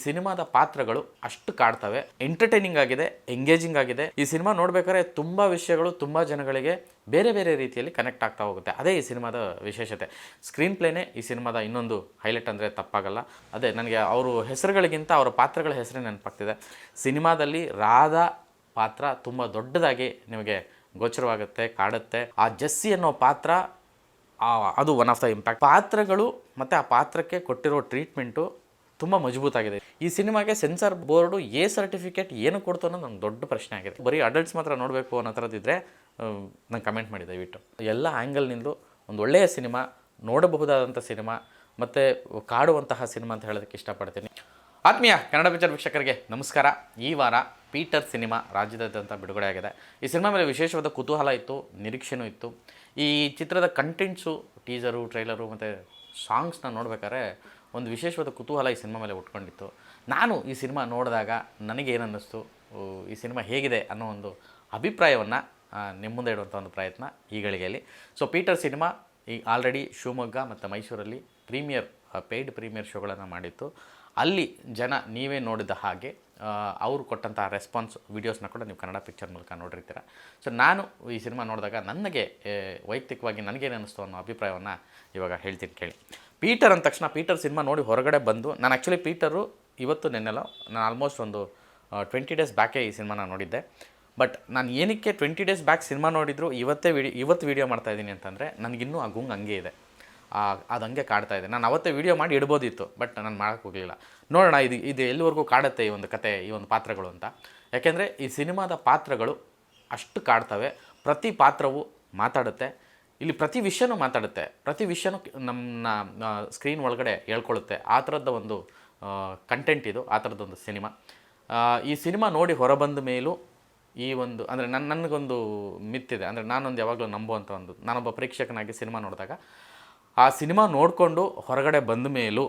ಸಿನಿಮಾದ ಪಾತ್ರಗಳು ಅಷ್ಟು ಕಾಡ್ತವೆ, ಎಂಟರ್ಟೈನಿಂಗ್ ಆಗಿದೆ, ಎಂಗೇಜಿಂಗ್ ಆಗಿದೆ. ಈ ಸಿನಿಮಾ ನೋಡ್ಬೇಕಾದ್ರೆ ತುಂಬ ವಿಷಯಗಳು ತುಂಬ ಜನಗಳಿಗೆ ಬೇರೆ ಬೇರೆ ರೀತಿಯಲ್ಲಿ ಕನೆಕ್ಟ್ ಆಗ್ತಾ ಹೋಗುತ್ತೆ. ಅದೇ ಈ ಸಿನಿಮಾದ ವಿಶೇಷತೆ. ಸ್ಕ್ರೀನ್ ಪ್ಲೇನೇ ಈ ಸಿನಿಮಾದ ಇನ್ನೊಂದು ಹೈಲೈಟ್ ಅಂದರೆ ತಪ್ಪಾಗಲ್ಲ. ಅದೇ ನನಗೆ ಅವರು ಹೆಸರುಗಳಿಗಿಂತ ಅವರ ಪಾತ್ರಗಳ ಹೆಸರೇ ನೆನಪಾಗ್ತಿದೆ. ಸಿನಿಮಾದಲ್ಲಿ ರಾಧಾ ಪಾತ್ರ ತುಂಬ ದೊಡ್ಡದಾಗಿ ನಿಮಗೆ ಗೋಚರವಾಗುತ್ತೆ, ಕಾಡುತ್ತೆ. ಆ ಜೆಸ್ಸಿ ಅನ್ನೋ ಪಾತ್ರ ಅದು ಒನ್ ಆಫ್ ದ ಇಂಪ್ಯಾಕ್ಟ್. ಪಾತ್ರಗಳು ಮತ್ತು ಆ ಪಾತ್ರಕ್ಕೆ ಕೊಟ್ಟಿರೋ ಟ್ರೀಟ್ಮೆಂಟು ತುಂಬ ಮಜಬೂತಾಗಿದೆ. ಈ ಸಿನಿಮಾಗೆ ಸೆನ್ಸಾರ್ ಬೋರ್ಡು ಎ ಸರ್ಟಿಫಿಕೇಟ್ ಏನು ಕೊಡ್ತು ಅನ್ನೋದು ನಂಗೆ ದೊಡ್ಡ ಪ್ರಶ್ನೆ ಆಗಿದೆ. ಬರೀ ಅಡಲ್ಟ್ಸ್ ಮಾತ್ರ ನೋಡಬೇಕು ಅನ್ನೋ ಥರದ್ದಿದ್ದರೆ ನಂಗೆ ಕಮೆಂಟ್ ಮಾಡಿ ದಯವಿಟ್ಟು. ಎಲ್ಲ ಆ್ಯಂಗಲ್ನಿಂದ ಒಂದು ಒಳ್ಳೆಯ ಸಿನಿಮಾ, ನೋಡಬಹುದಾದಂಥ ಸಿನಿಮಾ ಮತ್ತು ಕಾಡುವಂತಹ ಸಿನಿಮಾ ಅಂತ ಹೇಳೋದಕ್ಕೆ ಇಷ್ಟಪಡ್ತೀನಿ. ಆತ್ಮೀಯ ಕನ್ನಡ ಪಿಕ್ಚರ್ ವೀಕ್ಷಕರಿಗೆ ನಮಸ್ಕಾರ. ಈ ವಾರ ಪೀಟರ್ ಸಿನಿಮಾ ರಾಜ್ಯದಾದ್ಯಂತ ಬಿಡುಗಡೆ ಆಗಿದೆ. ಈ ಸಿನಿಮಾ ಮೇಲೆ ವಿಶೇಷವಾದ ಕುತೂಹಲ ಇತ್ತು, ನಿರೀಕ್ಷೆನೂ ಇತ್ತು. ಈ ಚಿತ್ರದ ಕಂಟೆಂಟ್ಸು, ಟೀಸರು, ಟ್ರೈಲರು ಮತ್ತು ಸಾಂಗ್ಸ್ನ ನೋಡ್ಬೇಕಾದ್ರೆ ಒಂದು ವಿಶೇಷವಾದ ಕುತೂಹಲ ಈ ಸಿನಿಮಾ ಮೇಲೆ ಉಟ್ಕೊಂಡಿತ್ತು. ನಾನು ಈ ಸಿನಿಮಾ ನೋಡಿದಾಗ ನನಗೇನು ಅನ್ನಿಸ್ತು, ಈ ಸಿನಿಮಾ ಹೇಗಿದೆ ಅನ್ನೋ ಒಂದು ಅಭಿಪ್ರಾಯವನ್ನು ನಿಮ್ಮ ಮುಂದೆ ಇಡುವಂಥ ಒಂದು ಪ್ರಯತ್ನ ಈ ಗಳಿಗೆಯಲ್ಲಿ. ಸೊ ಪೀಟರ್ ಸಿನಿಮಾ ಈ ಆಲ್ರೆಡಿ ಶಿವಮೊಗ್ಗ ಮತ್ತು ಮೈಸೂರಲ್ಲಿ ಪೇಯ್ಡ್ ಪ್ರೀಮಿಯರ್ ಶೋಗಳನ್ನು ಮಾಡಿತ್ತು. ಅಲ್ಲಿ ಜನ ನೀವೇ ನೋಡಿದ ಹಾಗೆ ಅವರು ಕೊಟ್ಟಂತಹ ರೆಸ್ಪಾನ್ಸ್ ವೀಡಿಯೋಸ್ನ ಕೂಡ ನೀವು ಕನ್ನಡ ಪಿಕ್ಚರ್ ಮೂಲಕ ನೋಡಿರ್ತೀರ. ಸೊ ನಾನು ಈ ಸಿನಿಮಾ ನೋಡಿದಾಗ ನನಗೆ ವೈಯಕ್ತಿಕವಾಗಿ ನನಗೇನು ಅನ್ನಿಸ್ತು ಅನ್ನೋ ಅಭಿಪ್ರಾಯವನ್ನು ಇವಾಗ ಹೇಳ್ತೀನಿ ಕೇಳಿ. ಪೀಟರ್ ಅಂದ ತಕ್ಷಣ ಪೀಟರ್ ಸಿನಿಮಾ ನೋಡಿ ಹೊರಗಡೆ ಬಂದು, ನಾನು ಆ್ಯಕ್ಚುಲಿ ಪೀಟರು ಇವತ್ತು ನೆನ್ನೆಲ್ಲ ನಾನು ಆಲ್ಮೋಸ್ಟ್ ಒಂದು 20 ಡೇಸ್ ಬ್ಯಾಕೇ ಈ ಸಿನಿಮಾನ ನೋಡಿದ್ದೆ. ಬಟ್ ನಾನು ಏನಕ್ಕೆ 20 ಡೇಸ್ ಬ್ಯಾಕ್ ಸಿನಿಮಾ ನೋಡಿದ್ರು ಇವತ್ತು ವೀಡಿಯೋ ಮಾಡ್ತಾಯಿದ್ದೀನಿ ಅಂತಂದರೆ ನನಗಿನ್ನೂ ಆ ಗುಂಗ್ ಹಂಗೆ ಇದೆ, ಅದು ಹಂಗೆ ಕಾಡ್ತಾ ಇದೆ. ನಾನು ಅವತ್ತೇ ವೀಡಿಯೋ ಮಾಡಿ ಇಡ್ಬೋದಿತ್ತು, ಬಟ್ ನಾನು ಮಾಡೋಕ್ಕೆ ಹೋಗಲಿಲ್ಲ. ನೋಡೋಣ ಇದು ಎಲ್ಲಿವರೆಗೂ ಕಾಡುತ್ತೆ ಈ ಒಂದು ಕತೆ, ಈ ಒಂದು ಪಾತ್ರಗಳು ಅಂತ. ಯಾಕೆಂದರೆ ಈ ಸಿನಿಮಾದ ಪಾತ್ರಗಳು ಅಷ್ಟು ಕಾಡ್ತವೆ. ಪ್ರತಿ ಪಾತ್ರವು ಮಾತಾಡುತ್ತೆ. ಇಲ್ಲಿ ಪ್ರತಿ ವಿಷಯನೂ ಮಾತಾಡುತ್ತೆ, ಪ್ರತಿ ವಿಷಯನೂ ನಮ್ಮ ಸ್ಕ್ರೀನ್ ಒಳಗಡೆ ಹೇಳ್ಕೊಳ್ಳುತ್ತೆ. ಆ ಥರದ ಒಂದು ಕಂಟೆಂಟ್ ಇದು, ಆ ಥರದ್ದೊಂದು ಸಿನಿಮಾ. ಈ ಸಿನಿಮಾ ನೋಡಿ ಹೊರಬಂದ ಮೇಲೂ ಈ ಒಂದು ಅಂದರೆ ನನಗೊಂದು ಮಿತ್ತಿದೆ. ಅಂದರೆ ನಾನೊಂದು ಯಾವಾಗಲೂ ನಂಬುವಂಥ ಒಂದು, ನಾನೊಬ್ಬ ಪ್ರೇಕ್ಷಕನಾಗಿ ಸಿನಿಮಾ ನೋಡಿದಾಗ ಆ ಸಿನಿಮಾ ನೋಡಿಕೊಂಡು ಹೊರಗಡೆ ಬಂದ ಮೇಲೂ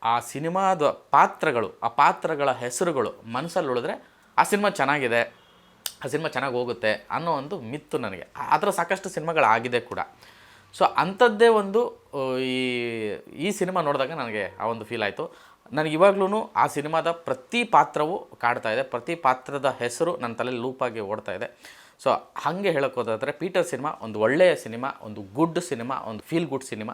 ಆ ಸಿನಿಮಾದ ಪಾತ್ರಗಳು, ಆ ಪಾತ್ರಗಳ ಹೆಸರುಗಳು ಮನಸ್ಸಲ್ಲಿ ಉಳಿದ್ರೆ ಆ ಸಿನಿಮಾ ಚೆನ್ನಾಗಿದೆ, ಆ ಸಿನಿಮಾ ಚೆನ್ನಾಗಿ ಹೋಗುತ್ತೆ ಅನ್ನೋ ಒಂದು ಮಿತ್ತು ನನಗೆ. ಆ ಥರ ಸಾಕಷ್ಟು ಸಿನಿಮಾಗಳಾಗಿದೆ ಕೂಡ. ಸೊ ಅಂಥದ್ದೇ ಒಂದು ಈ ಸಿನಿಮಾ ನೋಡಿದಾಗ ನನಗೆ ಆ ಒಂದು ಫೀಲ್ ಆಯಿತು. ನನಗೆ ಇವಾಗ್ಲೂ ಆ ಸಿನಿಮಾದ ಪ್ರತಿ ಪಾತ್ರವೂ ಕಾಡ್ತಾ ಇದೆ, ಪ್ರತಿ ಪಾತ್ರದ ಹೆಸರು ನನ್ನ ತಲೆಯಲ್ಲಿ ಲೂಪಾಗಿ ಓಡ್ತಾ ಇದೆ. ಸೊ ಹಾಗೆ ಹೇಳೋಕ್ಕೆ ಹೋದಾದರೆ ಪೀಟರ್ ಸಿನಿಮಾ ಒಂದು ಒಳ್ಳೆಯ ಸಿನಿಮಾ, ಒಂದು ಗುಡ್ ಸಿನಿಮಾ, ಒಂದು feel good cinema.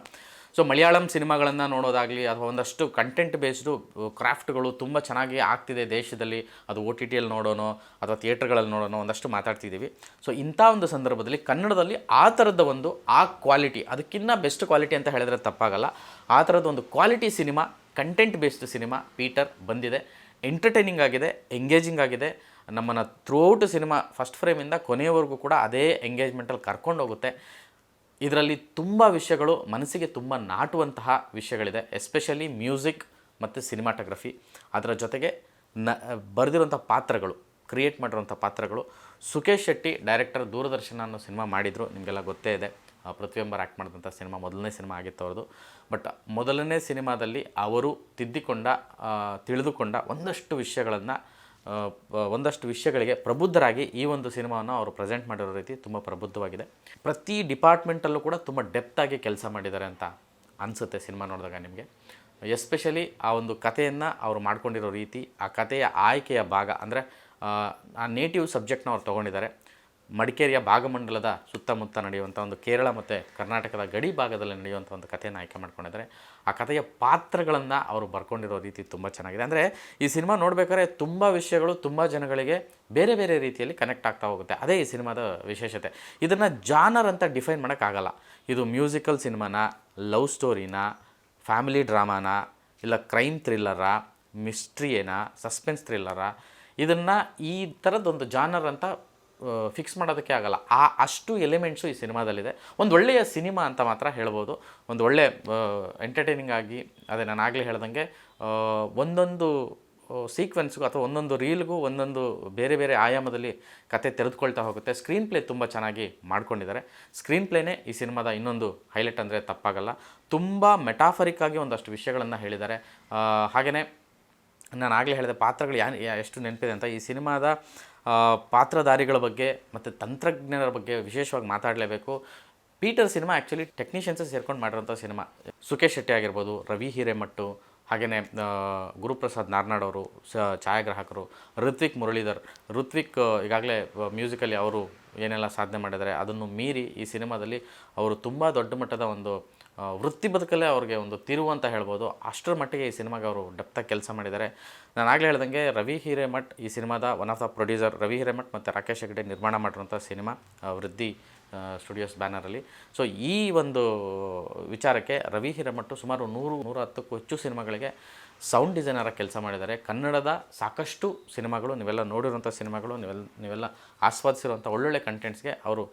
So Malayalam ಸಿನಿಮಾಗಳನ್ನು ನೋಡೋದಾಗಲಿ ಅಥವಾ ಒಂದಷ್ಟು ಕಂಟೆಂಟ್ ಬೇಸ್ಡು ಕ್ರಾಫ್ಟ್ಗಳು ತುಂಬ ಚೆನ್ನಾಗಿ ಆಗ್ತಿದೆ ದೇಶದಲ್ಲಿ, ಅದು OTTಯಲ್ಲಿ ನೋಡೋಣ ಅಥವಾ ಥಿಯೇಟ್ರ್ಗಳಲ್ಲಿ ನೋಡೋಣ, ಒಂದಷ್ಟು ಮಾತಾಡ್ತಿದ್ದೀವಿ. ಸೊ ಇಂಥ ಒಂದು ಸಂದರ್ಭದಲ್ಲಿ ಕನ್ನಡದಲ್ಲಿ ಆ ಥರದ ಒಂದು ಆ ಕ್ವಾಲಿಟಿ, ಅದಕ್ಕಿಂತ ಬೆಸ್ಟ್ ಕ್ವಾಲಿಟಿ ಅಂತ ಹೇಳಿದ್ರೆ ತಪ್ಪಾಗಲ್ಲ, ಆ ಥರದ ಒಂದು quality cinema, content based cinema Peter ಬಂದಿದೆ. ಎಂಟರ್ಟೈನಿಂಗ್ ಆಗಿದೆ, ಎಂಗೇಜಿಂಗ್ ಆಗಿದೆ. ನಮ್ಮನ್ನು ಥ್ರೂಔಟ್ ಸಿನಿಮಾ ಫಸ್ಟ್ ಫ್ರೇಮಿಂದ ಕೊನೆಯವರೆಗೂ ಕೂಡ ಅದೇ ಎಂಗೇಜ್ಮೆಂಟಲ್ಲಿ ಕರ್ಕೊಂಡು ಹೋಗುತ್ತೆ. ಇದರಲ್ಲಿ ತುಂಬ ವಿಷಯಗಳು ಮನಸ್ಸಿಗೆ ತುಂಬ ನಾಟುವಂತಹ ವಿಷಯಗಳಿದೆ. ಎಸ್ಪೆಷಲಿ ಮ್ಯೂಸಿಕ್ ಮತ್ತು ಸಿನಿಮಾಟೋಗ್ರಫಿ, ಅದರ ಜೊತೆಗೆ ಬರೆದಿರುವಂಥ ಪಾತ್ರಗಳು, ಕ್ರಿಯೇಟ್ ಮಾಡಿರುವಂಥ ಪಾತ್ರಗಳು. ಸುಕೇಶ್ ಶೆಟ್ಟಿ ಡೈರೆಕ್ಟರ್, ದೂರದರ್ಶನ ಅನ್ನೋ ಸಿನಿಮಾ ಮಾಡಿದರು, ನಿಮಗೆಲ್ಲ ಗೊತ್ತೇ ಇದೆ. ಪೃಥ್ವಿಯಂಬರ್ ಆ್ಯಕ್ಟ್ ಮಾಡಿದಂಥ ಸಿನಿಮಾ ಮೊದಲನೇ ಸಿನಿಮಾ ಆಗಿತ್ತು ಅವ್ರದ್ದು. ಬಟ್ ಮೊದಲನೇ ಸಿನಿಮಾದಲ್ಲಿ ಅವರು ತಿಳಿದುಕೊಂಡ ಒಂದಷ್ಟು ವಿಷಯಗಳಿಗೆ ಪ್ರಬುದ್ಧರಾಗಿ ಈ ಒಂದು ಸಿನಿಮಾವನ್ನು ಅವರು ಪ್ರೆಸೆಂಟ್ ಮಾಡಿರೋ ರೀತಿ ತುಂಬ ಪ್ರಬುದ್ಧವಾಗಿದೆ. ಪ್ರತಿ ಡಿಪಾರ್ಟ್ಮೆಂಟಲ್ಲೂ ಕೂಡ ತುಂಬ ಡೆಪ್ತಾಗಿ ಕೆಲಸ ಮಾಡಿದ್ದಾರೆ ಅಂತ ಅನಿಸುತ್ತೆ ಸಿನಿಮಾ ನೋಡಿದಾಗ ನಿಮಗೆ. ಎಸ್ಪೆಷಲಿ ಆ ಒಂದು ಕಥೆಯನ್ನು ಅವರು ಮಾಡ್ಕೊಂಡಿರೋ ರೀತಿ, ಆ ಕಥೆಯ ಆಯ್ಕೆಯ ಭಾಗ, ಅಂದರೆ ಆ ನೇಟಿವ್ ಸಬ್ಜೆಕ್ಟ್ನ ಅವ್ರು ತೊಗೊಂಡಿದ್ದಾರೆ. ಮಡಿಕೇರಿಯ ಭಾಗಮಂಡಲದ ಸುತ್ತಮುತ್ತ ನಡೆಯುವಂಥ ಒಂದು ಕೇರಳ ಮತ್ತು ಕರ್ನಾಟಕದ ಗಡಿ ಭಾಗದಲ್ಲಿ ನಡೆಯುವಂಥ ಒಂದು ಕಥೆಯನ್ನು ಆಯ್ಕೆ ಮಾಡ್ಕೊಂಡಿದ್ದಾರೆ. ಆ ಕಥೆಯ ಪಾತ್ರಗಳನ್ನು ಅವರು ಬರ್ಕೊಂಡಿರೋ ರೀತಿ ತುಂಬ ಚೆನ್ನಾಗಿದೆ. ಅಂದರೆ ಈ ಸಿನಿಮಾ ನೋಡ್ಬೇಕಾದ್ರೆ ತುಂಬ ವಿಷಯಗಳು ತುಂಬ ಜನಗಳಿಗೆ ಬೇರೆ ಬೇರೆ ರೀತಿಯಲ್ಲಿ ಕನೆಕ್ಟ್ ಆಗ್ತಾ ಹೋಗುತ್ತೆ. ಅದೇ ಈ ಸಿನಿಮಾದ ವಿಶೇಷತೆ. ಇದನ್ನು ಜಾನರ್ ಅಂತ ಡಿಫೈನ್ ಮಾಡೋಕ್ಕಾಗಲ್ಲ. ಇದು ಮ್ಯೂಸಿಕಲ್ ಸಿನಿಮಾನ, ಲವ್ ಸ್ಟೋರಿನ, ಫ್ಯಾಮಿಲಿ ಡ್ರಾಮಾನ, ಇಲ್ಲ ಕ್ರೈಮ್ ಥ್ರಿಲ್ಲರಾ, ಮಿಸ್ಟ್ರಿಯೇನಾ, ಸಸ್ಪೆನ್ಸ್ ಥ್ರಿಲ್ಲರಾ, ಇದನ್ನು ಈ ಥರದ್ದೊಂದು ಜಾನರ್ ಅಂತ ಫಿಕ್ಸ್ ಮಾಡೋದಕ್ಕೆ ಆಗಲ್ಲ. ಅಷ್ಟು ಎಲಿಮೆಂಟ್ಸು ಈ ಸಿನಿಮಾದಲ್ಲಿದೆ. ಒಂದು ಒಳ್ಳೆಯ ಸಿನಿಮಾ ಅಂತ ಮಾತ್ರ ಹೇಳ್ಬೋದು. ಒಂದು ಒಳ್ಳೆಯ ಎಂಟರ್ಟೈನಿಂಗ್ ಆಗಿ, ಅದೇ ನಾನು ಆಗಲೇ ಹೇಳ್ದಂಗೆ ಒಂದೊಂದು ಸೀಕ್ವೆನ್ಸ್ಗೂ ಅಥವಾ ಒಂದೊಂದು ರೀಲ್ಗೂ ಒಂದೊಂದು ಬೇರೆ ಬೇರೆ ಆಯಾಮದಲ್ಲಿ ಕತೆ ತೆರೆದುಕೊಳ್ತಾ ಹೋಗುತ್ತೆ. ಸ್ಕ್ರೀನ್ ಪ್ಲೇ ತುಂಬ ಚೆನ್ನಾಗಿ ಮಾಡ್ಕೊಂಡಿದ್ದಾರೆ. ಸ್ಕ್ರೀನ್ ಪ್ಲೇನೇ ಈ ಸಿನಿಮಾದ ಇನ್ನೊಂದು ಹೈಲೈಟ್ ಅಂದರೆ ತಪ್ಪಾಗಲ್ಲ. ತುಂಬ ಮೆಟಾಫರಿಕ್ಕಾಗಿ ಒಂದಷ್ಟು ವಿಷಯಗಳನ್ನು ಹೇಳಿದ್ದಾರೆ. ಹಾಗೆಯೇ ನಾನು ಆಗಲೇ ಹೇಳಿದೆ ಪಾತ್ರಗಳು ಎಷ್ಟು ನೆನಪಿದೆ ಅಂತ. ಈ ಸಿನಿಮಾದ ಪಾತ್ರಧಾರಿಗಳ ಬಗ್ಗೆ ಮತ್ತು ತಂತ್ರಜ್ಞರ ಬಗ್ಗೆ ವಿಶೇಷವಾಗಿ ಮಾತಾಡಲೇಬೇಕು. ಪೀಟರ್ ಸಿನಿಮಾ ಆ್ಯಕ್ಚುಲಿ ಟೆಕ್ನಿಷಿಯನ್ಸೇ ಸೇರ್ಕೊಂಡು ಮಾಡಿರೋಂಥ ಸಿನಿಮಾ. ಸುಕೇಶ್ ಶೆಟ್ಟಿ ಆಗಿರ್ಬೋದು, ರವಿ ಹಿರೇಮಠ್, ಹಾಗೆಯೇ ಗುರುಪ್ರಸಾದ್ ನಾರ್ನಾಡ್ ಅವರು ಛಾಯಾಗ್ರಾಹಕರು, ಋತ್ವಿಕ್ ಮುರಳೀಧರ್. ಋತ್ವಿಕ್ ಈಗಾಗಲೇ ಮ್ಯೂಸಿಕಲ್ಲಿ ಅವರು ಏನೆಲ್ಲ ಸಾಧನೆ ಮಾಡಿದ್ದಾರೆ ಅದನ್ನು ಮೀರಿ ಈ ಸಿನಿಮಾದಲ್ಲಿ ಅವರು ತುಂಬ ದೊಡ್ಡ ಮಟ್ಟದ ಒಂದು ವೃತ್ತಿ ಬದುಕಲ್ಲೇ ಅವ್ರಿಗೆ ಒಂದು ತಿರುವು ಅಂತ ಹೇಳ್ಬೋದು. ಅಷ್ಟರ ಮಟ್ಟಿಗೆ ಈ ಸಿನಿಮಾಗೆ ಅವರು ಡೆಪ್ತಾಗಿ ಕೆಲಸ ಮಾಡಿದ್ದಾರೆ. ನಾನು ಆಗಲೇ ಹೇಳ್ದಂಗೆ ರವಿ ಹಿರೇಮಠ್ ಈ ಸಿನಿಮಾದ one of the producer. Ravi Hiremath ಮತ್ತು ರಾಕೇಶ್ ಹೆಗ್ಡೆ ನಿರ್ಮಾಣ ಮಾಡಿರುವಂಥ ಸಿನಿಮಾ ವೃದ್ಧಿ ಸ್ಟುಡಿಯೋಸ್ ಬ್ಯಾನರಲ್ಲಿ. ಸೊ ಈ ಒಂದು ವಿಚಾರಕ್ಕೆ ರವಿ ಹಿರೇಮಠ್ ಸುಮಾರು 100-110ಕ್ಕೂ ಹೆಚ್ಚು ಸಿನಿಮಾಗಳಿಗೆ ಸೌಂಡ್ ಡಿಸೈನರಾಗಿ ಕೆಲಸ ಮಾಡಿದ್ದಾರೆ. ಕನ್ನಡದ ಸಾಕಷ್ಟು ಸಿನಿಮಾಗಳು, ನೀವೆಲ್ಲ ನೋಡಿರುವಂಥ ಸಿನಿಮಾಗಳು, ನೀವೆಲ್ಲ ಆಸ್ವಾದಿಸಿರುವಂಥ ಒಳ್ಳೊಳ್ಳೆ ಕಂಟೆಂಟ್ಸ್ಗೆ ಅವರು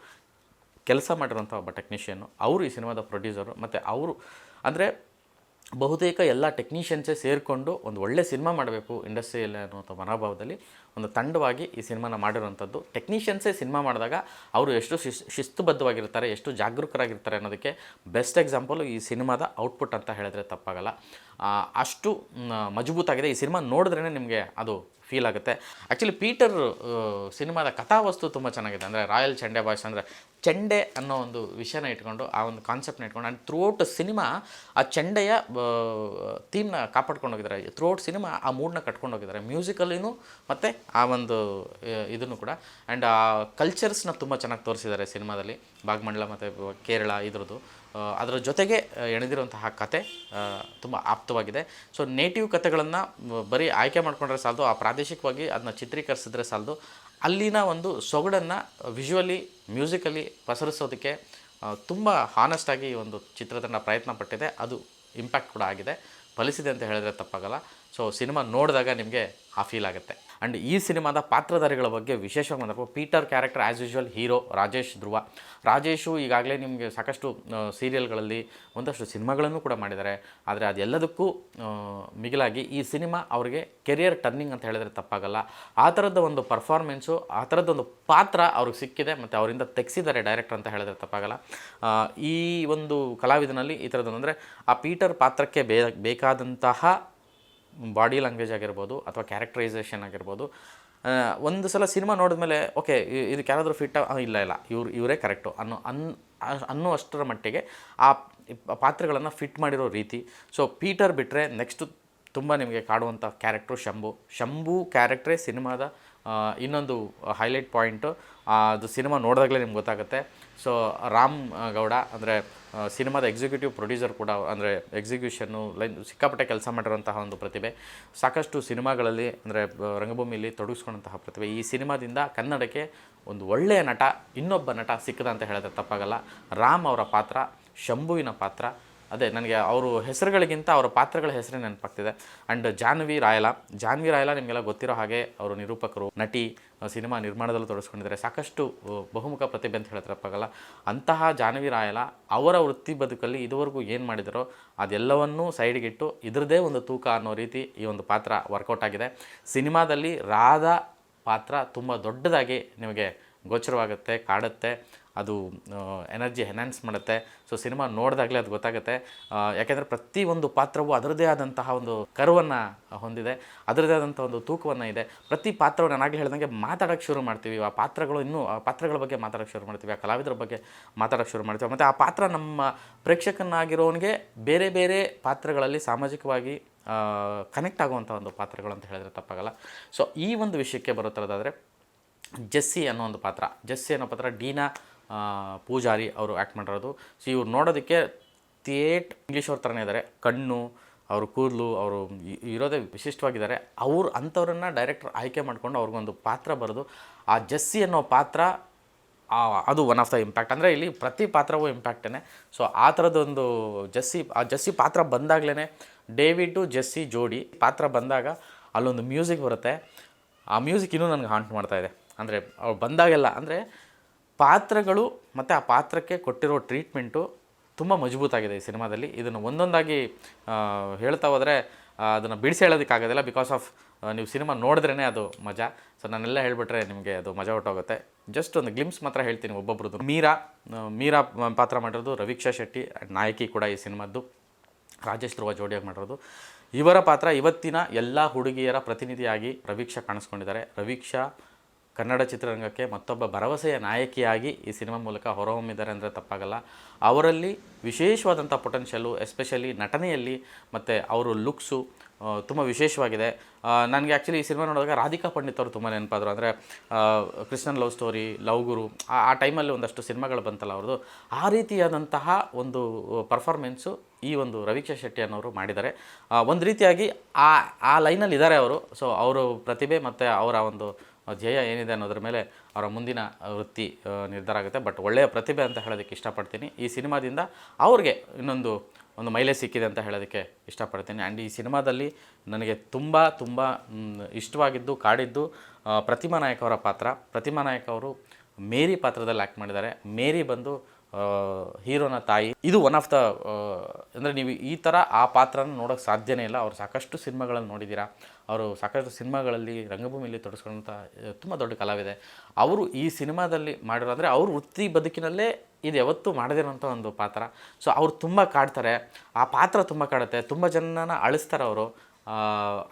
ಕೆಲಸ ಮಾಡಿರೋಂಥ ಒಬ್ಬ ಟೆಕ್ನಿಷಿಯನ್ನು. ಅವರು ಈ ಸಿನಿಮಾದ ಪ್ರೊಡ್ಯೂಸರು. ಮತ್ತು ಅವರು ಅಂದರೆ ಬಹುತೇಕ ಎಲ್ಲ ಟೆಕ್ನಿಷಿಯನ್ಸೇ ಸೇರಿಕೊಂಡು ಒಂದು ಒಳ್ಳೆ ಸಿನಿಮಾ ಮಾಡಬೇಕು ಇಂಡಸ್ಟ್ರಿಯಲ್ಲಿ ಅನ್ನುವಂಥ ಮನೋಭಾವದಲ್ಲಿ ಒಂದು ತಂಡವಾಗಿ ಈ ಸಿನಿಮಾನ ಮಾಡಿರೋವಂಥದ್ದು. ಟೆಕ್ನಿಷಿಯನ್ಸೇ ಸಿನಿಮಾ ಮಾಡಿದಾಗ ಅವರು ಎಷ್ಟು ಶಿಸ್ತುಬದ್ಧವಾಗಿರ್ತಾರೆ, ಎಷ್ಟು ಜಾಗರೂಕರಾಗಿರ್ತಾರೆ ಅನ್ನೋದಕ್ಕೆ ಬೆಸ್ಟ್ ಎಕ್ಸಾಂಪಲು ಈ ಸಿನಿಮಾದ ಔಟ್ಪುಟ್ ಅಂತ ಹೇಳಿದ್ರೆ ತಪ್ಪಾಗಲ್ಲ. ಅಷ್ಟು ಮಜಬೂತಾಗಿದೆ. ಈ ಸಿನಿಮಾ ನೋಡಿದ್ರೇ ನಿಮಗೆ ಅದು ಫೀಲ್ ಆಗುತ್ತೆ. ಆ್ಯಕ್ಚುಲಿ ಪೀಟರ್ ಸಿನಿಮಾದ ಕಥಾವಸ್ತು ತುಂಬ ಚೆನ್ನಾಗಿದೆ. ಅಂದರೆ ರಾಯಲ್ ಚೆಂಡೆ ಬಾಯ್ಸ್ ಅಂದರೆ ಚೆಂಡೆ ಅನ್ನೋ ಒಂದು ವಿಷಯನ ಇಟ್ಕೊಂಡು, ಆ ಒಂದು ಕಾನ್ಸೆಪ್ಟ್ನ ಇಟ್ಕೊಂಡು ಆ್ಯಂಡ್ ಥ್ರೂಔಟ್ ಸಿನಿಮಾ ಆ ಚೆಂಡೆಯ ಥೀಮ್ನ ಕಾಪಾಡ್ಕೊಂಡು ಹೋಗಿದ್ದಾರೆ. ಥ್ರೂಔಟ್ ಸಿನಿಮಾ ಆ ಮೂಡ್ನ ಕಟ್ಕೊಂಡು ಹೋಗಿದ್ದಾರೆ ಮ್ಯೂಸಿಕಲ್ಲಿನೂ ಮತ್ತು ಆ ಒಂದು ಇದನ್ನು ಕೂಡ. ಆ್ಯಂಡ್ ಆ ಕಲ್ಚರ್ಸ್ನ ತುಂಬ ಚೆನ್ನಾಗಿ ತೋರಿಸಿದ್ದಾರೆ ಸಿನಿಮಾದಲ್ಲಿ. ಭಾಗಮಂಡಲ ಮತ್ತು ಕೇರಳ ಇದ್ರದ್ದು ಅದರ ಜೊತೆಗೆ ಎಣೆದಿರುವಂತಹ ಕತೆ ತುಂಬ ಆಪ್ತವಾಗಿದೆ. ಸೊ ನೇಟಿವ್ ಕತೆಗಳನ್ನು ಬರೀ ಆಯ್ಕೆ ಮಾಡಿಕೊಂಡ್ರೆ ಸಾಲದು, ಆ ಪ್ರಾದೇಶಿಕವಾಗಿ ಅದನ್ನ ಚಿತ್ರೀಕರಿಸಿದ್ರೆ ಸಾಲದು. ಅಲ್ಲಿನ ಒಂದು ಸೊಗಡನ್ನು ವಿಜುವಲಿ, ಮ್ಯೂಸಿಕಲಿ ಪಸರಿಸೋದಕ್ಕೆ ತುಂಬ ಹಾನೆಸ್ಟಾಗಿ ಈ ಒಂದು ಚಿತ್ರತಂಡ ಪ್ರಯತ್ನ ಪಟ್ಟಿದೆ. ಅದು ಇಂಪ್ಯಾಕ್ಟ್ ಕೂಡ ಆಗಿದೆ, ಫಲಿಸಿದೆ ಅಂತ ಹೇಳಿದ್ರೆ ತಪ್ಪಾಗಲ್ಲ. ಸೊ ಸಿನಿಮಾ ನೋಡಿದಾಗ ನಿಮಗೆ ಆ ಫೀಲ್ ಆಗುತ್ತೆ. ಆ್ಯಂಡ್ ಈ ಸಿನಿಮಾದ ಪಾತ್ರಧಾರಿಗಳ ಬಗ್ಗೆ ವಿಶೇಷವಾಗಿ ಮಾತಾಡ್ಬೋದು. Peter character as usual hero Rajesh Dhruva. Rajesh ಈಗಾಗಲೇ ನಿಮಗೆ ಸಾಕಷ್ಟು ಸೀರಿಯಲ್ಗಳಲ್ಲಿ ಒಂದಷ್ಟು ಸಿನಿಮಾಗಳನ್ನು ಕೂಡ ಮಾಡಿದ್ದಾರೆ. ಆದರೆ ಅದೆಲ್ಲದಕ್ಕೂ ಮಿಗಿಲಾಗಿ ಈ ಸಿನಿಮಾ ಅವರಿಗೆ ಕೆರಿಯರ್ ಟರ್ನಿಂಗ್ ಅಂತ ಹೇಳಿದ್ರೆ ತಪ್ಪಾಗಲ್ಲ. ಆ ಥರದ ಒಂದು ಪರ್ಫಾರ್ಮೆನ್ಸು, ಆ ಥರದ್ದೊಂದು ಪಾತ್ರ ಅವ್ರಿಗೆ ಸಿಕ್ಕಿದೆ ಮತ್ತು ಅವರಿಂದ ತೆಗೆಸಿದ್ದಾರೆ ಡೈರೆಕ್ಟರ್ ಅಂತ ಹೇಳಿದ್ರೆ ತಪ್ಪಾಗಲ್ಲ. ಈ ಒಂದು ಕಲಾವಿದನಲ್ಲಿ ಈ ಥರದ್ದು ಅಂದರೆ ಆ ಪೀಟರ್ ಪಾತ್ರಕ್ಕೆ ಬೇಕಾದಂತಹ ಬಾಡಿ ಲ್ಯಾಂಗ್ವೇಜ್ ಆಗಿರ್ಬೋದು ಅಥವಾ ಕ್ಯಾರೆಕ್ಟರೈಸೇಷನ್ ಆಗಿರ್ಬೋದು, ಒಂದು ಸಲ ಸಿನಿಮಾ ನೋಡಿದ್ಮೇಲೆ ಓಕೆ ಇದಕ್ಕೆ ಯಾರಾದರೂ ಫಿಟ್ ಇಲ್ಲ ಇವರೇ ಕರೆಕ್ಟು ಅನ್ನುವಷ್ಟರ ಮಟ್ಟಿಗೆ ಆ ಪಾತ್ರಗಳನ್ನು ಫಿಟ್ ಮಾಡಿರೋ ರೀತಿ. ಸೊ ಪೀಟರ್ ಬಿಟ್ಟರೆ ನೆಕ್ಸ್ಟು ತುಂಬ ನಿಮಗೆ ಕಾಡುವಂಥ ಕ್ಯಾರೆಕ್ಟ್ರು ಶಂಭು ಕ್ಯಾರೆಕ್ಟ್ರೇ ಸಿನಿಮಾದ ಇನ್ನೊಂದು ಹೈಲೈಟ್ ಪಾಯಿಂಟು. ಅದು ಸಿನಿಮಾ ನೋಡಿದಾಗಲೇ ನಿಮ್ಗೆ ಗೊತ್ತಾಗುತ್ತೆ. ಸೊ ರಾಮ್ ಗೌಡ ಅಂದರೆ ಸಿನಿಮಾದ ಎಕ್ಸಿಕ್ಯೂಟಿವ್ ಪ್ರೊಡ್ಯೂಸರ್ ಕೂಡ, ಅಂದರೆ ಎಕ್ಸಿಕ್ಯೂಷನ್ನು ಸಿಕ್ಕಾಪಟ್ಟೆ ಕೆಲಸ ಮಾಡಿರೋಂತಹ ಒಂದು ಪ್ರತಿಭೆ, ಸಾಕಷ್ಟು ಸಿನಿಮಾಗಳಲ್ಲಿ ಅಂದರೆ ರಂಗಭೂಮಿಯಲ್ಲಿ ತೊಡಗಿಸ್ಕೊಂಡಂತಹ ಪ್ರತಿಭೆ. ಈ ಸಿನಿಮಾದಿಂದ ಕನ್ನಡಕ್ಕೆ ಒಂದು ಒಳ್ಳೆಯ ನಟ, ಇನ್ನೊಬ್ಬ ನಟ ಸಿಕ್ಕದ ಅಂತ ಹೇಳಿದ್ರೆ ತಪ್ಪಾಗಲ್ಲ. ರಾಮ್ ಅವರ ಪಾತ್ರ, ಶಂಭುವಿನ ಪಾತ್ರ, ಅದೇ ನನಗೆ ಅವರು ಹೆಸರುಗಳಿಗಿಂತ ಅವರ ಪಾತ್ರಗಳ ಹೆಸರೇ ನೆನಪಾಗ್ತಿದೆ. ಆ್ಯಂಡ್ ಜಾನ್ವಿ ರಾಯಲ ನಿಮಗೆಲ್ಲ ಗೊತ್ತಿರೋ ಹಾಗೆ ಅವರು ನಿರೂಪಕರು, ನಟಿ, ಸಿನಿಮಾ ನಿರ್ಮಾಣದಲ್ಲೂ ತೊಡಗಿಸ್ಕೊಂಡಿದ್ದಾರೆ. ಸಾಕಷ್ಟು ಬಹುಮುಖ ಪ್ರತಿಭೆ ಅಂತ ಹೇಳಿದ್ರೆ ತಪ್ಪಾಗಲ್ಲ. ಅಂತಹ ಜಾನ್ವಿ ರಾಯಲ ಅವರ ವೃತ್ತಿ ಬದುಕಲ್ಲಿ ಇದುವರೆಗೂ ಏನು ಮಾಡಿದರೋ ಅದೆಲ್ಲವನ್ನೂ ಸೈಡ್ಗಿಟ್ಟು ಇದರದೇ ಒಂದು ತೂಕ ಅನ್ನೋ ರೀತಿ ಈ ಒಂದು ಪಾತ್ರ ವರ್ಕೌಟ್ ಆಗಿದೆ. ಸಿನಿಮಾದಲ್ಲಿ ರಾಧಾ ಪಾತ್ರ ತುಂಬ ದೊಡ್ಡದಾಗಿ ನಿಮಗೆ ಗೋಚರವಾಗುತ್ತೆ, ಕಾಡುತ್ತೆ, ಅದು ಎನರ್ಜಿ ಎನ್ಹಾನ್ಸ್ ಮಾಡುತ್ತೆ. ಸೊ ಸಿನಿಮಾ ನೋಡಿದಾಗಲೇ ಅದು ಗೊತ್ತಾಗುತ್ತೆ. ಯಾಕೆಂದರೆ ಪ್ರತಿಯೊಂದು ಪಾತ್ರವೂ ಅದರದ್ದೇ ಆದಂತಹ ಒಂದು ಕರ್ವನ್ನು ಹೊಂದಿದೆ, ಅದರದ್ದೇ ಆದಂಥ ಒಂದು ತೂಕವನ್ನು ಇದೆ. ಪ್ರತಿ ಪಾತ್ರವು ನಾನಾಗಲೇ ಹೇಳ್ದಂಗೆ ಮಾತಾಡೋಕ್ಕೆ ಶುರು ಮಾಡ್ತೀವಿ. ಆ ಪಾತ್ರಗಳು ಆ ಪಾತ್ರಗಳ ಬಗ್ಗೆ ಮಾತಾಡೋಕ್ಕೆ ಶುರು ಮಾಡ್ತೀವಿ, ಆ ಕಲಾವಿದರ ಬಗ್ಗೆ ಮಾತಾಡೋಕ್ಕೆ ಶುರು ಮಾಡ್ತೀವಿ. ಮತ್ತು ಆ ಪಾತ್ರ ನಮ್ಮ ಪ್ರೇಕ್ಷಕನಾಗಿರೋನಿಗೆ ಬೇರೆ ಬೇರೆ ಪಾತ್ರಗಳಲ್ಲಿ ಸಾಮಾಜಿಕವಾಗಿ ಕನೆಕ್ಟ್ ಆಗುವಂಥ ಒಂದು ಪಾತ್ರಗಳು ಅಂತ ಹೇಳಿದ್ರೆ ತಪ್ಪಾಗಲ್ಲ. ಸೊ ಈ ಒಂದು ವಿಷಯಕ್ಕೆ ಬರುತ್ತಿರೋದಾದರೆ ಜೆಸ್ಸಿ ಅನ್ನೋ ಪಾತ್ರ ಡೀನಾ ಪೂಜಾರಿ ಅವರು ಆ್ಯಕ್ಟ್ ಮಾಡಿರೋದು. ಸೊ ಇವ್ರು ನೋಡೋದಕ್ಕೆ ಇಂಗ್ಲೀಷ್ ಅವ್ರ ಥರನೇ ಇದ್ದಾರೆ. ಕಣ್ಣು, ಅವ್ರ ಕೂದಲು, ಅವರು ಇರೋದೇ ವಿಶಿಷ್ಟವಾಗಿದ್ದಾರೆ. ಅಂಥವ್ರನ್ನ ಡೈರೆಕ್ಟರ್ ಆಯ್ಕೆ ಮಾಡಿಕೊಂಡು ಅವ್ರಿಗೊಂದು ಪಾತ್ರ ಬರೆದು ಆ ಜೆಸ್ಸಿ ಅನ್ನೋ ಪಾತ್ರ ಅದು ಒನ್ ಆಫ್ ದ ಇಂಪ್ಯಾಕ್ಟ್. ಅಂದರೆ ಇಲ್ಲಿ ಪ್ರತಿ ಪಾತ್ರವೂ ಇಂಪ್ಯಾಕ್ಟೇ. ಸೊ ಆ ಥರದೊಂದು ಜೆಸ್ಸಿ ಪಾತ್ರ ಬಂದಾಗಲೇ ಡೇವಿಡ್ ಜೆಸ್ಸಿ ಜೋಡಿ ಪಾತ್ರ ಬಂದಾಗ ಅಲ್ಲೊಂದು ಮ್ಯೂಸಿಕ್ ಬರುತ್ತೆ. ಆ ಮ್ಯೂಸಿಕ್ ಇನ್ನೂ ನನಗೆ ಹಾಂಟ್ ಮಾಡ್ತಾಯಿದೆ. ಅಂದರೆ ಅವ್ರು ಬಂದಾಗೆಲ್ಲ ಅಂದರೆ ಪಾತ್ರಗಳು ಮತ್ತು ಆ ಪಾತ್ರಕ್ಕೆ ಕೊಟ್ಟಿರೋ ಟ್ರೀಟ್ಮೆಂಟು ತುಂಬ ಮಜಬೂತಾಗಿದೆ ಈ ಸಿನಿಮಾದಲ್ಲಿ. ಇದನ್ನು ಒಂದೊಂದಾಗಿ ಹೇಳ್ತಾ ಹೋದರೆ ಅದನ್ನು ಬಿಡಿಸಿ ಹೇಳೋದಕ್ಕಾಗೋದಿಲ್ಲ. ಬಿಕಾಸ್ ಆಫ್ ನೀವು ಸಿನಿಮಾ ನೋಡಿದ್ರೇ ಅದು ಮಜಾ. ಸೊ ನಾನೆಲ್ಲ ಹೇಳಿಬಿಟ್ರೆ ನಿಮಗೆ ಅದು ಮಜಾ ಹೊಟ್ಟೋಗುತ್ತೆ. ಜಸ್ಟ್ ಒಂದು ಗ್ಲಿಮ್ಸ್ ಮಾತ್ರ ಹೇಳ್ತೀನಿ ಒಬ್ಬೊಬ್ರದ್ದು. ಮೀರಾ ಪಾತ್ರ ಮಾಡಿರೋದು ರವೀಕ್ಷಾ ಶೆಟ್ಟಿ, ನಾಯಕಿ ಕೂಡ ಈ ಸಿನಿಮಾದ್ದು. ರಾಜೇಶ್ ಧ್ರುವ ಜೋಡಿಯಾಗಿ ಮಾಡಿರೋದು. ಇವರ ಪಾತ್ರ ಇವತ್ತಿನ ಎಲ್ಲ ಹುಡುಗಿಯರ ಪ್ರತಿನಿಧಿಯಾಗಿ ರವೀಕ್ಷಾ ಕಾಣಿಸ್ಕೊಂಡಿದ್ದಾರೆ. ರವೀಕ್ಷಾ ಕನ್ನಡ ಚಿತ್ರರಂಗಕ್ಕೆ ಮತ್ತೊಬ್ಬ ಭರವಸೆಯ ನಾಯಕಿಯಾಗಿ ಈ ಸಿನಿಮಾ ಮೂಲಕ ಹೊರಹೊಮ್ಮಿದ್ದಾರೆ ಅಂದರೆ ತಪ್ಪಾಗಲ್ಲ. ಅವರಲ್ಲಿ ವಿಶೇಷವಾದಂಥ ಪೊಟೆನ್ಷಿಯಲು ಎಸ್ಪೆಷಲಿ ನಟನೆಯಲ್ಲಿ ಮತ್ತು ಅವರು ಲುಕ್ಸು ತುಂಬ ವಿಶೇಷವಾಗಿದೆ. ನನಗೆ ಆ್ಯಕ್ಚುಲಿ ಈ ಸಿನಿಮಾ ನೋಡಿದಾಗ ರಾಧಿಕಾ ಪಂಡಿತ್ ಅವರು ತುಂಬ ನೆನಪಾದರು. ಅಂದರೆ ಕೃಷ್ಣನ್ ಲವ್ ಸ್ಟೋರಿ, ಲವ್ ಗುರು, ಆ ಟೈಮಲ್ಲಿ ಒಂದಷ್ಟು ಸಿನಿಮಾಗಳು ಬಂತಲ್ಲ ಅವ್ರದ್ದು, ಆ ರೀತಿಯಾದಂತಹ ಒಂದು ಪರ್ಫಾರ್ಮೆನ್ಸು ಈ ಒಂದು ರವಿಕಿಶನ್ ಶೆಟ್ಟಿ ಅನ್ನೋರು ಮಾಡಿದ್ದಾರೆ. ಒಂದು ರೀತಿಯಾಗಿ ಆ ಲೈನಲ್ಲಿ ಇದ್ದಾರೆ ಅವರು. ಸೊ ಅವರು ಪ್ರತಿಭೆ ಮತ್ತು ಅವರ ಒಂದು ಧ್ಯೇಯ ಏನಿದೆ ಅನ್ನೋದ್ರ ಮೇಲೆ ಅವರ ಮುಂದಿನ ವೃತ್ತಿ ನಿರ್ಧಾರ ಆಗುತ್ತೆ. ಬಟ್ ಒಳ್ಳೆಯ ಪ್ರತಿಭೆ ಅಂತ ಹೇಳೋದಕ್ಕೆ ಇಷ್ಟಪಡ್ತೀನಿ. ಈ ಸಿನಿಮಾದಿಂದ ಅವ್ರಿಗೆ ಒಂದು ಮೈಲೇಜ್ ಸಿಕ್ಕಿದೆ ಅಂತ ಹೇಳೋದಕ್ಕೆ ಇಷ್ಟಪಡ್ತೀನಿ. ಆ್ಯಂಡ್ ಈ ಸಿನಿಮಾದಲ್ಲಿ ನನಗೆ ತುಂಬ ಇಷ್ಟವಾಗಿದ್ದು ಕಾಡಿದ್ದು ಪ್ರತಿಮಾ ನಾಯಕ್ ಅವರ ಪಾತ್ರ. ಪ್ರತಿಮಾ ನಾಯಕ್ ಅವರು ಮೇರಿ ಪಾತ್ರದಲ್ಲಿ ಆ್ಯಕ್ಟ್ ಮಾಡಿದ್ದಾರೆ. ಮೇರಿ ಬಂದು ಹೀರೋನ ತಾಯಿ. ಇದು ಒನ್ ಆಫ್ ದ ಅಂದರೆ ನೀವು ಈ ಥರ ಆ ಪಾತ್ರನ ನೋಡೋಕ್ಕೆ ಸಾಧ್ಯನೇ ಇಲ್ಲ. ಅವರು ಸಾಕಷ್ಟು ಸಿನಿಮಾಗಳನ್ನು ನೋಡಿದ್ದೀರಾ. ಅವರು ಸಾಕಷ್ಟು ಸಿನಿಮಾಗಳಲ್ಲಿ ರಂಗಭೂಮಿಯಲ್ಲಿ ತೊಡಸ್ಕೊಂಡಂಥ ತುಂಬ ದೊಡ್ಡ ಕಲಾವಿದೆ. ಅವರು ಈ ಸಿನಿಮಾದಲ್ಲಿ ಮಾಡಿರೋ ಅಂದರೆ ಅವ್ರ ವೃತ್ತಿ ಬದುಕಿನಲ್ಲೇ ಇದು ಯಾವತ್ತೂ ಮಾಡದಿರೋಂಥ ಒಂದು ಪಾತ್ರ. ಸೊ ಅವ್ರು ತುಂಬ ಕಾಡ್ತಾರೆ. ಆ ಪಾತ್ರ ತುಂಬ ಕಾಡುತ್ತೆ. ತುಂಬ ಜನನ ಅಳಿಸ್ತಾರೆ ಅವರು.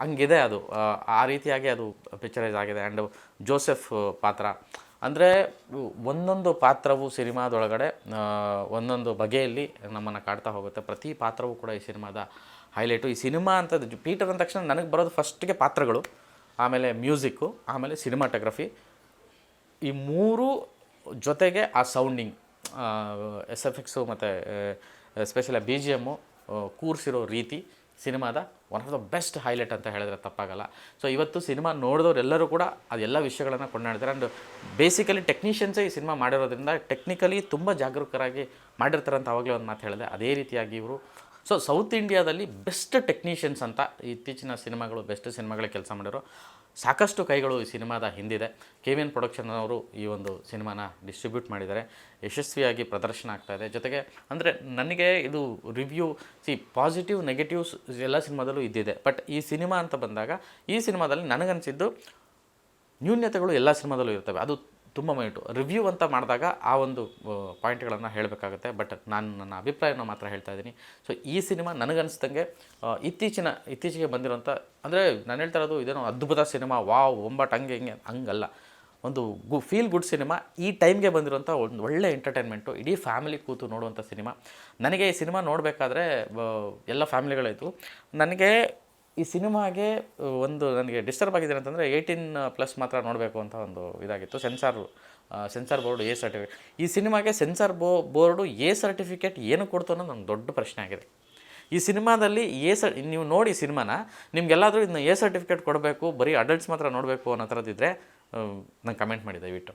ಹಂಗಿದೆ ಅದು. ಆ ರೀತಿಯಾಗಿ ಅದು ಪಿಕ್ಚರೈಸ್ ಆಗಿದೆ. ಆ್ಯಂಡ್ ಜೋಸೆಫ್ ಪಾತ್ರ ಅಂದರೆ ಒಂದೊಂದು ಪಾತ್ರವು ಸಿನಿಮಾದೊಳಗಡೆ ಒಂದೊಂದು ಬಗೆಯಲ್ಲಿ ನಮ್ಮನ್ನು ಕಾಡ್ತಾ ಹೋಗುತ್ತೆ. ಪ್ರತಿ ಪಾತ್ರವೂ ಕೂಡ ಈ ಸಿನಿಮಾದ ಹೈಲೈಟು. ಈ ಸಿನಿಮಾ ಅಂತದ್ದು ಪೀಟರ್ ಅಂದ ತಕ್ಷಣ ನನಗೆ ಬರೋದು ಫಸ್ಟಿಗೆ ಪಾತ್ರಗಳು, ಆಮೇಲೆ ಮ್ಯೂಸಿಕ್ಕು, ಆಮೇಲೆ ಸಿನಿಮಾಟೋಗ್ರಫಿ. ಈ ಮೂರು ಜೊತೆಗೆ ಆ ಸೌಂಡಿಂಗ್, SFX ಮತ್ತು ಎಸ್ಪೆಷಲಿ ಬಿ ಜಿ ಎಮ್ಮು ಕೂರಿಸಿರೋ ರೀತಿ ಸಿನಿಮಾದ one of the best highlight ಅಂತ ಹೇಳಿದ್ರೆ ತಪ್ಪಾಗಲ್ಲ. ಸೊ ಇವತ್ತು ಸಿನಿಮಾ ನೋಡಿದವರೆಲ್ಲರೂ ಕೂಡ ಅದೆಲ್ಲ ವಿಷಯಗಳನ್ನು ಕೊಂಡಾಡ್ತಾರೆ. ಆ್ಯಂಡ್ ಬೇಸಿಕಲಿ ಟೆಕ್ನಿಷಿಯನ್ಸೇ ಈ ಸಿನಿಮಾ ಮಾಡಿರೋದ್ರಿಂದ ಟೆಕ್ನಿಕಲಿ ತುಂಬ ಜಾಗರೂಕರಾಗಿ ಮಾಡಿರ್ತಾರೆ ಅಂತ ಆವಾಗಲೇ ಒಂದು ಮಾತು ಹೇಳಿದೆ. ಅದೇ ರೀತಿಯಾಗಿ ಇವರು ಸೊ ಸೌತ್ ಇಂಡಿಯಾದಲ್ಲಿ ಬೆಸ್ಟ್ ಟೆಕ್ನಿಷಿಯನ್ಸ್ ಅಂತ ಇತ್ತೀಚಿನ ಸಿನಿಮಾಗಳು ಬೆಸ್ಟ್ ಸಿನಿಮಾಗಳಿಗೆ ಕೆಲಸ ಮಾಡಿರೋ ಸಾಕಷ್ಟು ಕೈಗಳು ಈ ಸಿನಿಮಾದ ಹಿಂದಿದೆ. KVN ಪ್ರೊಡಕ್ಷನ್ ಅವರು ಈ ಒಂದು ಸಿನಿಮಾನ ಡಿಸ್ಟ್ರಿಬ್ಯೂಟ್ ಮಾಡಿದ್ದಾರೆ. ಯಶಸ್ವಿಯಾಗಿ ಪ್ರದರ್ಶನ ಆಗ್ತಾಯಿದೆ. ಜೊತೆಗೆ ಅಂದರೆ ನನಗೆ ಇದು ರಿವ್ಯೂ ಪಾಸಿಟಿವ್ ನೆಗೆಟಿವ್ಸ್ ಎಲ್ಲ ಸಿನಿಮಾದಲ್ಲೂ ಇದ್ದಿದೆ. ಬಟ್ ಈ ಸಿನಿಮಾ ಅಂತ ಬಂದಾಗ ಈ ಸಿನಿಮಾದಲ್ಲಿ ನನಗನ್ಸಿದ್ದು ನ್ಯೂನ್ಯತೆಗಳು ಎಲ್ಲ ಸಿನಿಮಾದಲ್ಲೂ ಇರ್ತವೆ. ಅದು ತುಂಬ ಮೈಟು ರಿವ್ಯೂ ಅಂತ ಮಾಡಿದಾಗ ಆ ಒಂದು ಪಾಯಿಂಟ್ಗಳನ್ನು ಹೇಳಬೇಕಾಗುತ್ತೆ. ಬಟ್ ನಾನು ನನ್ನ ಅಭಿಪ್ರಾಯನ ಮಾತ್ರ ಹೇಳ್ತಾ ಇದ್ದೀನಿ. ಸೊ ಈ ಸಿನಿಮಾ ನನಗನ್ನಿಸ್ದಂಗೆ ಇತ್ತೀಚೆಗೆ ಬಂದಿರೋಂಥ ಅಂದರೆ ನಾನು ಹೇಳ್ತಾ ಇರೋದು ಇದೇನೋ ಅದ್ಭುತ ಸಿನಿಮಾ, ವಾವ್ ಒಂಬಟ್ಟು ಹಿಂಗೆ ಹಂಗಲ್ಲ. ಒಂದು ಫೀಲ್ ಗುಡ್ ಸಿನಿಮಾ. ಈ ಟೈಮ್ಗೆ ಬಂದಿರೋಂಥ ಒಂದು ಒಳ್ಳೆ ಎಂಟರ್ಟೈನ್ಮೆಂಟು. ಇಡೀ ಫ್ಯಾಮಿಲಿ ಕೂತು ನೋಡುವಂಥ ಸಿನಿಮಾ. ನನಗೆ ಈ ಸಿನಿಮಾ ನೋಡಬೇಕಾದ್ರೆ ಎಲ್ಲ ಫ್ಯಾಮಿಲಿಗಳಾಯಿತು. ನನಗೆ ಈ ಸಿನಿಮಾಗೆ ನನಗೆ ಡಿಸ್ಟರ್ಬ್ ಆಗಿದೆ ಅಂತಂದರೆ 18+ ಮಾತ್ರ ನೋಡಬೇಕು ಅಂತ ಒಂದು ಇದಾಗಿತ್ತು. Censor board A certificate. ಈ ಸಿನಿಮಾಗೆ ಸೆನ್ಸಾರ್ ಬೋರ್ಡು A ಸರ್ಟಿಫಿಕೇಟ್ ಏನು ಕೊಡ್ತು ಅನ್ನೋದು ನನಗೆ ದೊಡ್ಡ ಪ್ರಶ್ನೆ ಆಗಿದೆ. ಈ ಸಿನಿಮಾದಲ್ಲಿ ನೀವು ನೋಡಿ ಸಿನಿಮಾನ ನಿಮಗೆಲ್ಲಾದರೂ ಇದನ್ನ A ಸರ್ಟಿಫಿಕೇಟ್ ಕೊಡಬೇಕು, ಬರೀ ಅಡಲ್ಟ್ಸ್ ಮಾತ್ರ ನೋಡಬೇಕು ಅನ್ನೋ ಥರದ್ದಿದ್ದರೆ ನಂಗೆ ಕಮೆಂಟ್ ಮಾಡಿ ದಯವಿಟ್ಟು.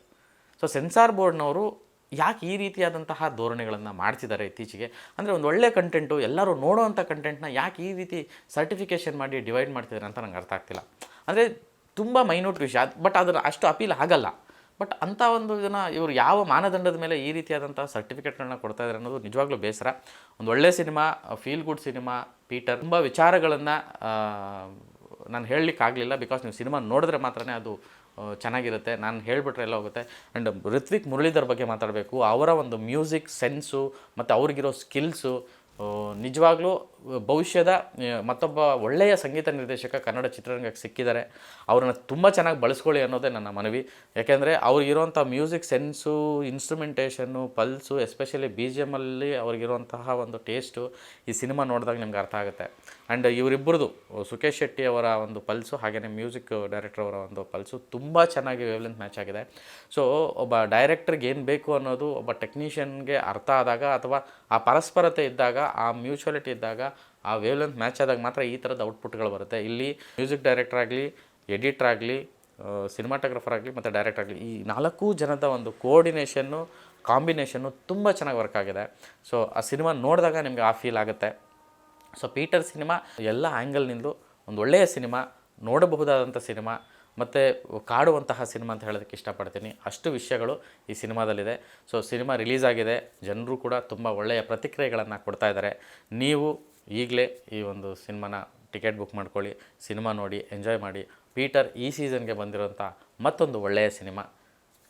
ಸೊ ಸೆನ್ಸಾರ್ ಬೋರ್ಡ್ನವರು ಯಾಕೆ ಈ ರೀತಿಯಾದಂತಹ ಧೋರಣೆಗಳನ್ನು ಮಾಡ್ತಿದ್ದಾರೆ ಇತ್ತೀಚೆಗೆ? ಅಂದರೆ ಒಂದು ಒಳ್ಳೆ ಕಂಟೆಂಟು ಎಲ್ಲರೂ ನೋಡೋವಂಥ ಕಂಟೆಂಟ್ನ ಯಾಕೆ ಈ ರೀತಿ ಸರ್ಟಿಫಿಕೇಷನ್ ಮಾಡಿ ಡಿವೈಡ್ ಮಾಡ್ತಿದ್ದಾರೆ ಅಂತ ನಂಗೆ ಅರ್ಥ ಆಗ್ತಿಲ್ಲ. ಅಂದರೆ ತುಂಬ ಮೈನ್ಯೂಟ್ ವಿಷಯ, ಬಟ್ ಅದರ ಅಷ್ಟು ಅಪೀಲ್ ಆಗಲ್ಲ. ಬಟ್ ಅಂಥ ಒಂದು ಇದನ್ನು ಇವರು ಯಾವ ಮಾನದಂಡದ ಮೇಲೆ ಈ ರೀತಿಯಾದಂಥ ಸರ್ಟಿಫಿಕೇಟ್ಗಳನ್ನ ಕೊಡ್ತಾ ಇದ್ದಾರೆ ಅನ್ನೋದು ನಿಜವಾಗ್ಲೂ ಬೇಸರ. ಒಂದು ಒಳ್ಳೆಯ cinema, feel good cinema Peter. ತುಂಬ ವಿಚಾರಗಳನ್ನು ನಾನು ಹೇಳಲಿಕ್ಕಾಗಲಿಲ್ಲ. ಬಿಕಾಸ್ ನೀವು ಸಿನಿಮಾ ನೋಡಿದ್ರೆ ಮಾತ್ರನೇ ಅದು ಚೆನ್ನಾಗಿರುತ್ತೆ. ನಾನು ಹೇಳಿಬಿಟ್ರೆ ಎಲ್ಲ ಹೋಗುತ್ತೆ. ಆ್ಯಂಡ್ ಋತ್ವಿಕ್ ಮುರಳೀಧರ್ ಬಗ್ಗೆ ಮಾತಾಡಬೇಕು. ಅವರ ಒಂದು ಮ್ಯೂಸಿಕ್ ಸೆನ್ಸು ಮತ್ತು ಅವ್ರಿಗಿರೋ ಸ್ಕಿಲ್ಸು ನಿಜವಾಗ್ಲೂ ಭವಿಷ್ಯದ ಮತ್ತೊಬ್ಬ ಒಳ್ಳೆಯ ಸಂಗೀತ ನಿರ್ದೇಶಕ ಕನ್ನಡ ಚಿತ್ರರಂಗಕ್ಕೆ ಸಿಕ್ಕಿದ್ದಾರೆ. ಅವ್ರನ್ನ ತುಂಬ ಚೆನ್ನಾಗಿ ಬಳಸ್ಕೊಳ್ಳಿ ಅನ್ನೋದೇ ನನ್ನ ಮನವಿ. ಯಾಕೆಂದರೆ ಅವ್ರಿಗಿರೋಂಥ ಮ್ಯೂಸಿಕ್ ಸೆನ್ಸು, ಇನ್ಸ್ಟ್ರುಮೆಂಟೇಷನ್ನು, ಪಲ್ಸು, ಎಸ್ಪೆಷಲಿ BGM ಅಲ್ಲಿ ಅವ್ರಿಗಿರುವಂತಹ ಒಂದು ಟೇಸ್ಟು ಈ ಸಿನಿಮಾ ನೋಡಿದಾಗ ನಿಮ್ಗೆ ಅರ್ಥ ಆಗುತ್ತೆ. ಆ್ಯಂಡ್ ಇವರಿಬ್ಬರದು ಸುಕೇಶ್ ಶೆಟ್ಟಿ ಅವರ ಒಂದು ಪಲ್ಸು ಹಾಗೆಯೇ ಮ್ಯೂಸಿಕ್ ಡೈರೆಕ್ಟರ್ ಅವರ ಒಂದು ಪಲ್ಸು ತುಂಬ ಚೆನ್ನಾಗಿ ವೇವ್ಲೆಂತ್ ಮ್ಯಾಚ್ ಆಗಿದೆ. ಸೊ ಒಬ್ಬ ಡೈರೆಕ್ಟರ್ಗೆ ಏನು ಬೇಕು ಅನ್ನೋದು ಒಬ್ಬ ಟೆಕ್ನಿಷಿಯನ್ಗೆ ಅರ್ಥ ಆದಾಗ ಅಥವಾ ಆ ಪರಸ್ಪರತೆ ಇದ್ದಾಗ, ಆ ಮ್ಯೂಚುವಲಿಟಿ ಇದ್ದಾಗ, ಆ ವೇವ್ಲೆಂತ್ ಮ್ಯಾಚ್ ಆದಾಗ ಮಾತ್ರ ಈ ಥರದ ಔಟ್ಪುಟ್ಗಳು ಬರುತ್ತೆ. ಇಲ್ಲಿ ಮ್ಯೂಸಿಕ್ ಡೈರೆಕ್ಟರ್ ಆಗಲಿ, ಎಡಿಟರ್ ಆಗಲಿ, ಸಿನಿಮಾಟೋಗ್ರಫರ್ ಆಗಲಿ ಮತ್ತು ಡೈರೆಕ್ಟರ್ ಆಗಲಿ, ಈ 4 ಜನದ ಒಂದು ಕೋಆರ್ಡಿನೇಷನ್ನು, ಕಾಂಬಿನೇಷನ್ನು ತುಂಬ ಚೆನ್ನಾಗಿ ವರ್ಕ್ ಆಗಿದೆ. ಸೊ ಆ ಸಿನಿಮಾ ನೋಡಿದಾಗ ನಿಮಗೆ ಆ ಫೀಲ್ ಆಗುತ್ತೆ. ಸೊ ಪೀಟರ್ ಸಿನಿಮಾ ಎಲ್ಲ ಆ್ಯಂಗಲ್ನಿಂದಲೂ ಒಂದು ಒಳ್ಳೆಯ ಸಿನಿಮಾ, ನೋಡಬಹುದಾದಂಥ ಸಿನಿಮಾ ಮತ್ತು ಕಾಡುವಂತಹ ಸಿನಿಮಾ ಅಂತ ಹೇಳೋದಕ್ಕೆ ಇಷ್ಟಪಡ್ತೀನಿ. ಅಷ್ಟು ವಿಷಯಗಳು ಈ ಸಿನಿಮಾದಲ್ಲಿದೆ. ಸೊ ಸಿನಿಮಾ ರಿಲೀಸ್ ಆಗಿದೆ. ಜನರು ಕೂಡ ತುಂಬ ಒಳ್ಳೆಯ ಪ್ರತಿಕ್ರಿಯೆಗಳನ್ನು ಕೊಡ್ತಾ ಇದ್ದಾರೆ. ನೀವು ಈಗಲೇ ಈ ಒಂದು ಸಿನಿಮಾನ ಟಿಕೆಟ್ ಬುಕ್ ಮಾಡ್ಕೊಳ್ಳಿ, ಸಿನಿಮಾ ನೋಡಿ ಎಂಜಾಯ್ ಮಾಡಿ. ಪೀಟರ್ ಈ ಸೀಸನ್ಗೆ ಬಂದಿರೋಂಥ ಮತ್ತೊಂದು ಒಳ್ಳೆಯ ಸಿನಿಮಾ.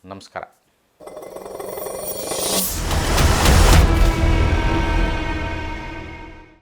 ನಮಸ್ಕಾರ.